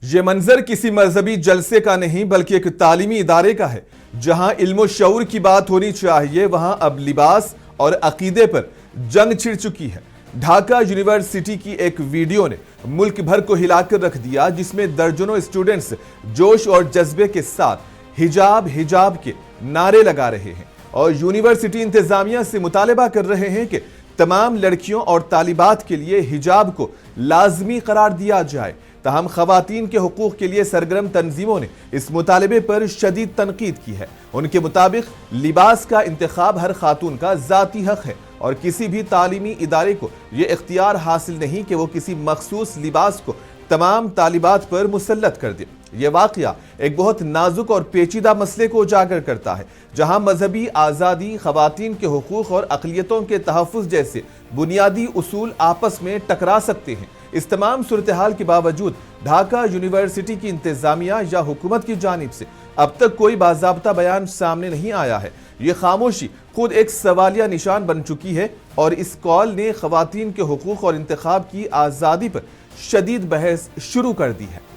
یہ منظر کسی مذہبی جلسے کا نہیں بلکہ ایک تعلیمی ادارے کا ہے۔ جہاں علم و شعور کی بات ہونی چاہیے وہاں اب لباس اور عقیدے پر جنگ چھڑ چکی ہے۔ ڈھاکہ یونیورسٹی کی ایک ویڈیو نے ملک بھر کو ہلا کر رکھ دیا، جس میں درجنوں اسٹوڈنٹس جوش اور جذبے کے ساتھ حجاب حجاب کے نعرے لگا رہے ہیں اور یونیورسٹی انتظامیہ سے مطالبہ کر رہے ہیں کہ تمام لڑکیوں اور طالبات کے لیے حجاب کو لازمی قرار دیا جائے۔ تاہم خواتین کے حقوق کے لیے سرگرم تنظیموں نے اس مطالبے پر شدید تنقید کی ہے۔ ان کے مطابق لباس کا انتخاب ہر خاتون کا ذاتی حق ہے اور کسی بھی تعلیمی ادارے کو یہ اختیار حاصل نہیں کہ وہ کسی مخصوص لباس کو تمام طالبات پر مسلط کر دے۔ یہ واقعہ ایک بہت نازک اور پیچیدہ مسئلے کو اجاگر کرتا ہے، جہاں مذہبی آزادی، خواتین کے حقوق اور اقلیتوں کے تحفظ جیسے بنیادی اصول آپس میں ٹکرا سکتے ہیں۔ اس تمام صورتحال کے باوجود ڈھاکہ یونیورسٹی کی انتظامیہ یا حکومت کی جانب سے اب تک کوئی باضابطہ بیان سامنے نہیں آیا ہے۔ یہ خاموشی خود ایک سوالیہ نشان بن چکی ہے اور اس کال نے خواتین کے حقوق اور انتخاب کی آزادی پر شدید بحث شروع کر دی ہے۔